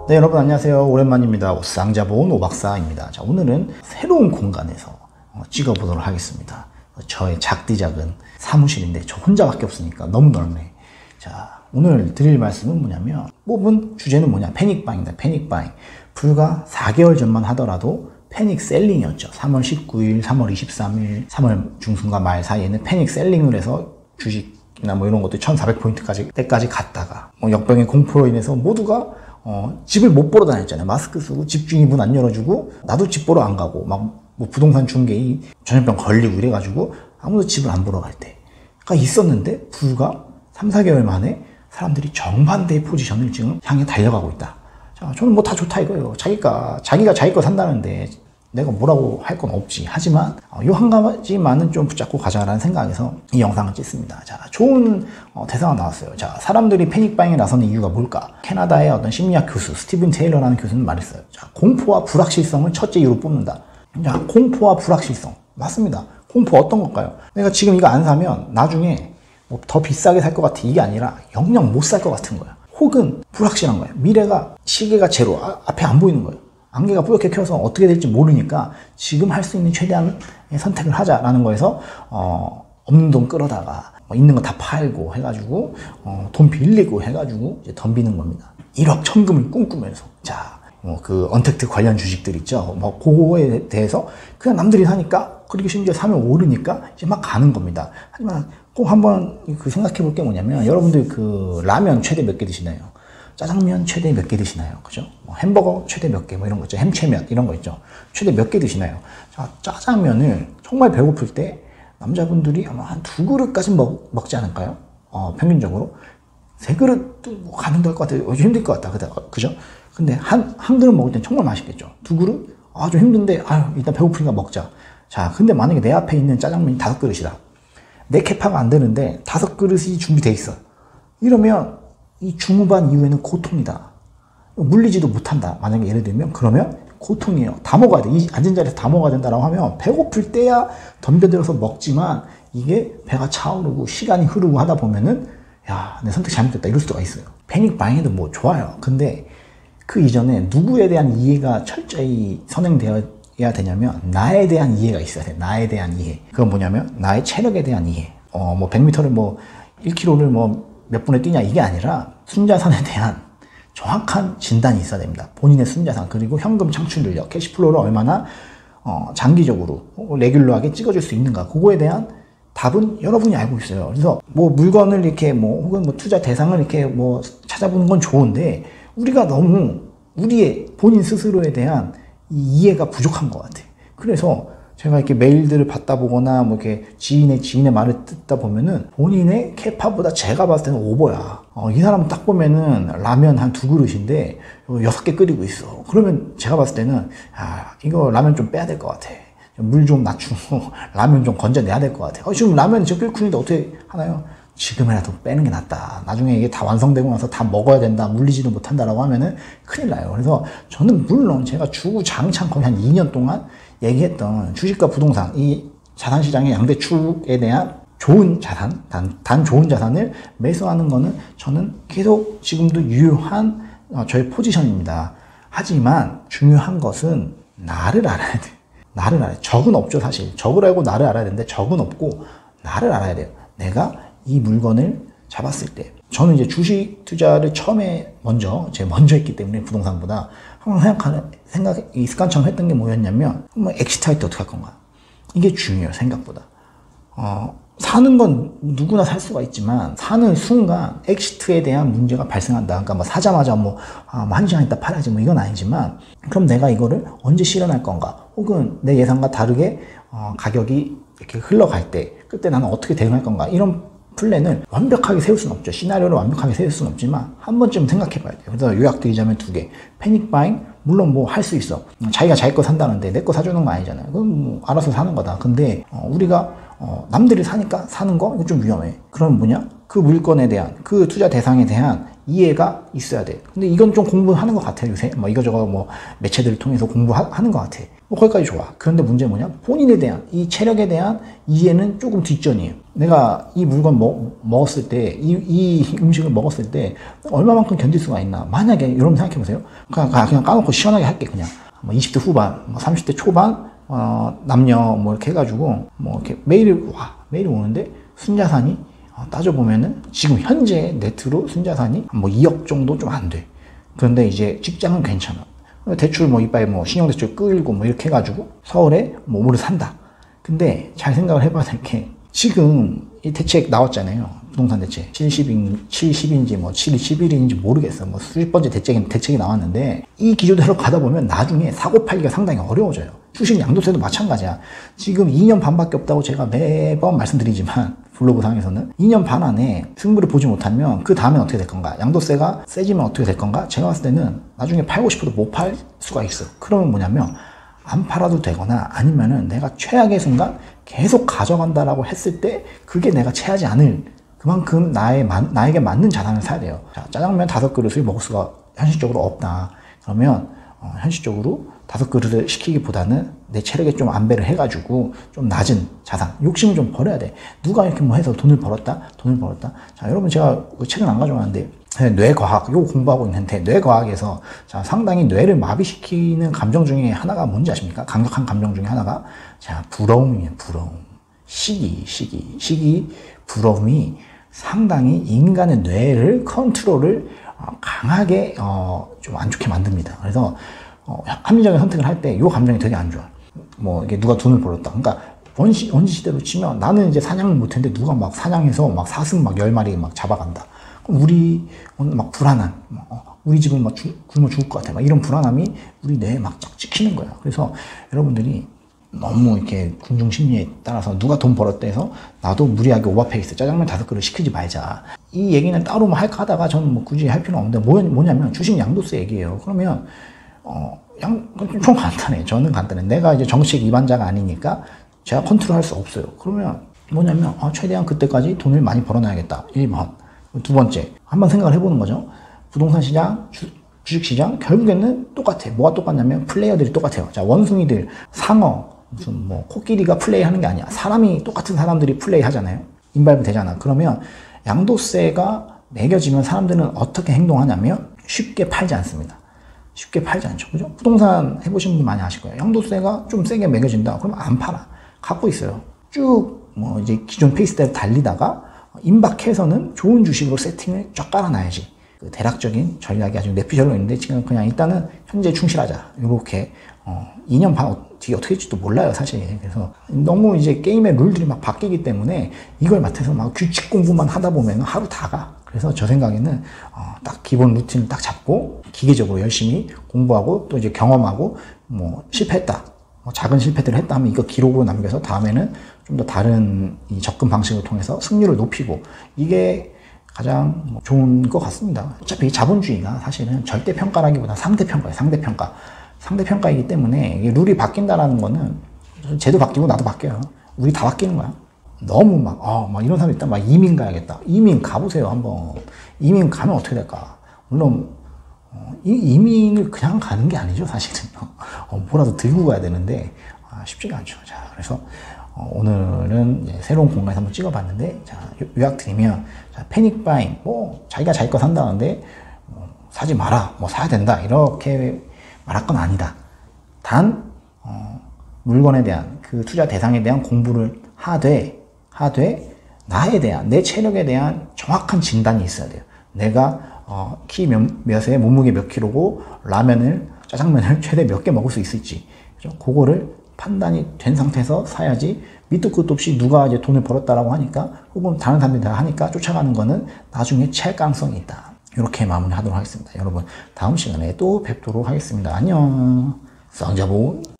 네, 여러분 안녕하세요. 오랜만입니다. 쌍자본 오박사입니다. 자, 오늘은 새로운 공간에서 찍어보도록 하겠습니다. 저의 작디작은 사무실인데 저 혼자밖에 없으니까 너무 넓네. 자, 오늘 드릴 말씀은 뭐냐면, 뽑은 주제는 뭐냐, 패닉바잉이다. 패닉바잉. 불과 4개월 전만 하더라도 패닉 셀링이었죠. 3월 19일, 3월 23일, 3월 중순과 말 사이에는 패닉 셀링을 해서 주식이나 뭐 이런 것들 1400포인트까지 때까지 갔다가 역병의 공포로 인해서 모두가 집을 못 보러 다녔잖아요. 마스크 쓰고 집주인이 문 안 열어주고 나도 집 보러 안 가고 막 뭐 부동산 중개이 전염병 걸리고 이래가지고 아무도 집을 안 보러 갈 때가 있었는데 불과 3, 4개월 만에 사람들이 정반대의 포지션을 지금 향해 달려가고 있다. 자, 저는 뭐 다 좋다 이거예요. 자기가 자기 거 산다는데 내가 뭐라고 할 건 없지. 하지만 요 한 가지만은 좀 붙잡고 가자라는 생각에서 이 영상을 찍습니다. 자, 좋은 대사가 나왔어요. 자, 사람들이 패닉바잉에 나서는 이유가 뭘까? 캐나다의 어떤 심리학 교수 스티븐 테일러라는 교수는 말했어요. 자, 공포와 불확실성을 첫째 이유로 뽑는다. 자, 공포와 불확실성 맞습니다. 공포 어떤 걸까요? 내가 지금 이거 안 사면 나중에 뭐 더 비싸게 살 것 같아, 이게 아니라 영영 못 살 것 같은 거야. 혹은 불확실한 거야. 미래가 시계가 제로, 앞에 안 보이는 거예요. 안개가 뿌옇게 켜서 어떻게 될지 모르니까 지금 할 수 있는 최대한 선택을 하자라는 거에서 없는 돈 끌어다가 있는 거 다 팔고 해가지고 돈 빌리고 해가지고 이제 덤비는 겁니다. 1억 천금을 꿈꾸면서. 자, 그 언택트 관련 주식들 있죠. 뭐 그거에 대해서 그냥 남들이 사니까, 그리고 심지어 사면 오르니까 이제 막 가는 겁니다. 하지만 꼭 한번 그 생각해 볼 게 뭐냐면, 여러분들 그 라면 최대 몇 개 드시나요? 짜장면 최대 몇 개 드시나요? 그죠? 뭐 햄버거 최대 몇 개, 뭐 이런 거 있죠. 햄채면 이런 거 있죠. 최대 몇 개 드시나요? 자, 짜장면을 정말 배고플 때 남자분들이 아마 한 2그릇까지 먹지 않을까요? 평균적으로. 3그릇도 뭐 가능도 할 것 같아요. 힘들 것 같다. 그죠? 근데 한 그릇 먹을 땐 정말 맛있겠죠. 2그릇? 좀 힘든데, 일단 배고프니까 먹자. 자, 근데 만약에 내 앞에 있는 짜장면이 5그릇이다. 내 캐파가 안 되는데 5그릇이 준비돼 있어. 이러면 이 중후반 이후에는 고통이다. 물리지도 못한다. 만약에 예를 들면, 그러면 고통이에요. 다 먹어야 돼. 이 앉은 자리에서 다 먹어야 된다라고 하면 배고플 때야 덤벼들어서 먹지만, 이게 배가 차오르고 시간이 흐르고 하다 보면은, 야, 내 선택 잘못됐다, 이럴 수가 있어요. 패닉 바잉에도 뭐 좋아요. 근데 그 이전에 누구에 대한 이해가 철저히 선행되어야 되냐면, 나에 대한 이해가 있어야 돼. 나에 대한 이해. 그건 뭐냐면 나의 체력에 대한 이해. 뭐 100m를 뭐 1km를 뭐 몇 분에 뛰냐, 이게 아니라 순자산에 대한 정확한 진단이 있어야 됩니다. 본인의 순자산, 그리고 현금 창출력, 캐시플로우를 얼마나 장기적으로 레귤러하게 찍어줄 수 있는가, 그거에 대한 답은 여러분이 알고 있어요. 그래서 뭐 물건을 이렇게 혹은 뭐 투자 대상을 이렇게 뭐 찾아보는 건 좋은데, 우리가 너무 우리의 본인 스스로에 대한 이 이해가 부족한 것 같아. 그래서 제가 이렇게 메일들을 받다 보거나 뭐 이렇게 지인의 말을 듣다 보면은 본인의 캐파보다 제가 봤을 때는 오버야. 이 사람 딱 보면은 라면 한 2그릇인데 6개 끓이고 있어. 그러면 제가 봤을 때는 이거 라면 좀 빼야 될 것 같아. 물 좀 낮추고 라면 좀 건져내야 될 것 같아. 지금 라면 지금 끓고 있는데 어떻게 하나요? 지금이라도 빼는 게 낫다. 나중에 이게 다 완성되고 나서 다 먹어야 된다, 물리지도 못한다라고 하면은 큰일 나요. 그래서 저는 물론 제가 주구장창 거의 한 2년 동안 얘기했던 주식과 부동산, 이 자산시장의 양대 축에 대한 좋은 자산, 단 좋은 자산을 매수하는 거는 저는 계속 지금도 유효한 저의 포지션입니다. 하지만 중요한 것은 나를 알아야 돼. 나를 알아야 돼. 적은 없죠, 사실. 적을 알고 나를 알아야 되는데, 적은 없고 나를 알아야 돼요. 내가 이 물건을 잡았을 때, 저는 이제 주식 투자를 처음에 먼저 했기 때문에 부동산보다 항상 이 습관처럼 했던 게 뭐였냐면, 엑시트할 때 어떻게 할 건가, 이게 중요해요. 생각보다. 사는 건 누구나 살 수가 있지만, 사는 순간 엑시트에 대한 문제가 발생한다. 그러니까 뭐 사자마자 뭐 1시간 있다 팔아야지, 뭐 이건 아니지만, 그럼 내가 이거를 언제 실현할 건가, 혹은 내 예상과 다르게 가격이 이렇게 흘러갈 때 그때 나는 어떻게 대응할 건가, 이런 플랜을 완벽하게 세울 수는 없죠. 시나리오를 완벽하게 세울 수는 없지만 한 번쯤 생각해 봐야 돼요. 그래서 요약드리자면 2개. 패닉 바잉, 물론 뭐 할 수 있어. 자기가 자기 거 산다는데 내 거 사주는 거 아니잖아요. 그럼 뭐 알아서 사는 거다. 근데 우리가 남들이 사니까 사는 거, 이거 좀 위험해. 그럼 뭐냐? 그 물건에 대한, 그 투자 대상에 대한 이해가 있어야 돼. 근데 이건 좀 공부하는 것 같아요, 요새. 뭐 이거저거 뭐 매체들을 통해서 공부하는 것 같아. 거기까지 좋아. 그런데 문제는 뭐냐? 본인에 대한, 이 체력에 대한 이해는 조금 뒷전이에요. 내가 이 물건 먹었을 때, 이 음식을 먹었을 때, 얼마만큼 견딜 수가 있나. 만약에, 여러분 생각해보세요. 그냥 까놓고 시원하게 할게, 그냥. 20대 후반, 30대 초반, 남녀, 뭐 이렇게 해가지고, 뭐 이렇게 매일 오는데, 순자산이, 따져보면은, 지금 현재 네트로 순자산이 뭐 2억 정도 좀 안 돼. 그런데 이제 직장은 괜찮아. 대출 뭐 이빨 뭐 신용대출 끌고 뭐 이렇게 해가지고 서울에 뭐 오래 산다. 근데 잘 생각을 해봐야 될 게 지금 이 대책 나왔잖아요. 부동산 대책. 70인지 뭐 71인지 모르겠어. 뭐 수십 번째 대책이 나왔는데 이 기조대로 가다 보면 나중에 사고 팔기가 상당히 어려워져요. 주식 양도세도 마찬가지야. 지금 2년 반밖에 없다고 제가 매번 말씀드리지만 블로그상에서는 2년 반 안에 승부를 보지 못하면 그 다음엔 어떻게 될 건가? 양도세가 세지면 어떻게 될 건가? 제가 봤을 때는 나중에 팔고 싶어도 못 팔 수가 있어. 그러면 뭐냐면 안 팔아도 되거나 아니면은 내가 최악의 순간 계속 가져간다라고 했을 때 그게 내가 채하지 않을 그만큼 나에게 맞는 자산을 사야 돼요. 자, 짜장면 5그릇을 먹을 수가 현실적으로 없다. 그러면 현실적으로 5그릇을 시키기보다는 내 체력에 좀 안배를 해가지고 좀 낮은 자산, 욕심을 좀 버려야 돼. 누가 이렇게 뭐 해서 돈을 벌었다. 자, 여러분 제가 책은 안 가져왔는데 뇌과학, 요거 공부하고 있는데 뇌과학에서 자, 상당히 뇌를 마비시키는 감정 중에 하나가 뭔지 아십니까? 강력한 감정 중에 하나가 자, 부러움이에요. 부러움. 시기, 부러움이 상당히 인간의 뇌를 컨트롤을 강하게 좀 안 좋게 만듭니다. 그래서 합리적인 선택을 할 때 이 감정이 되게 안 좋아. 뭐 이게 누가 돈을 벌었다. 그러니까 원시 시대로 치면 나는 이제 사냥을 못했는데 누가 막 사냥해서 막 사슴 막 10마리 막 잡아간다. 그럼 우리 막 불안한, 우리 집은 막 굶어 죽을 것 같아. 막 이런 불안함이 우리 뇌에 막 쫙 찍히는 거야. 그래서 여러분들이 너무 이렇게 군중 심리에 따라서 누가 돈 벌었다 해서 나도 무리하게 오버페이스 짜장면 5그릇 시키지 말자. 이 얘기는 따로 뭐 할까 하다가 저는 뭐 굳이 할 필요는 없는데 뭐냐면 주식 양도세 얘기예요. 그러면 좀 간단해. 저는 간단해. 내가 이제 정책 위반자가 아니니까 제가 컨트롤 할 수 없어요. 그러면 뭐냐면 최대한 그때까지 돈을 많이 벌어놔야겠다. 1번. 두 번째, 한번 생각을 해보는 거죠. 부동산 시장, 주식시장 결국에는 똑같아. 뭐가 똑같냐면 플레이어들이 똑같아요. 자, 원숭이들, 상어, 무슨 뭐 코끼리가 플레이하는 게 아니야. 사람이 똑같은 사람들이 플레이하잖아요. 인발부 되잖아. 그러면 양도세가 매겨지면 사람들은 어떻게 행동하냐면 쉽게 팔지 않습니다. 쉽게 팔지 않죠. 그죠? 부동산 해보신 분들 많이 아실 거예요. 양도세가 좀 세게 매겨진다. 그러면 안 팔아. 갖고 있어요. 쭉 뭐 이제 기존 페이스대로 달리다가 임박해서는 좋은 주식으로 세팅을 쫙 깔아놔야지. 그 대략적인 전략이 아주 내피셜로 있는데 지금 그냥 일단은 현재 충실하자. 이렇게 2년 반 뒤에 어떻게 될지도 몰라요, 사실. 그래서 너무 이제 게임의 룰들이 막 바뀌기 때문에 이걸 맡아서 막 규칙 공부만 하다 보면 하루 다 가. 그래서 저 생각에는 딱 기본 루틴을 딱 잡고 기계적으로 열심히 공부하고 또 이제 경험하고 뭐 실패했다. 뭐 작은 실패들을 했다 하면 이거 기록으로 남겨서 다음에는 좀 더 다른 이 접근 방식을 통해서 승률을 높이고 이게 가장 좋은 것 같습니다. 어차피 자본주의가 사실은 절대평가라기보다 상대평가예요. 상대평가이기 때문에 이게 룰이 바뀐다라는 거는 쟤도 바뀌고 나도 바뀌어요. 우리 다 바뀌는 거야. 너무 막 이런 사람이 있다. 막 이민 가야겠다. 이민 가보세요, 한번. 이민 가면 어떻게 될까? 물론, 이민을 그냥 가는 게 아니죠, 사실은. 뭐라도 들고 가야 되는데, 쉽지가 않죠. 자, 그래서, 오늘은 이제 새로운 공간에서 한번 찍어봤는데, 자, 요약 드리면, 자, 패닉 바잉, 자기가 자기 거 산다는데, 사지 마라, 사야 된다, 이렇게 말할 건 아니다. 단, 물건에 대한, 그 투자 대상에 대한 공부를 하되, 나에 대한, 내 체력에 대한 정확한 진단이 있어야 돼요. 내가, 키 몇에 몸무게 몇 킬로고, 짜장면을 최대 몇 개 먹을 수 있을지. 그죠? 그거를 판단이 된 상태에서 사야지, 밑도 끝도 없이 누가 이제 돈을 벌었다라고 하니까, 혹은 다른 사람들이 다 하니까 쫓아가는 거는 나중에 체할 가능성이 있다. 이렇게 마무리 하도록 하겠습니다. 여러분, 다음 시간에 또 뵙도록 하겠습니다. 안녕. 쌍자본.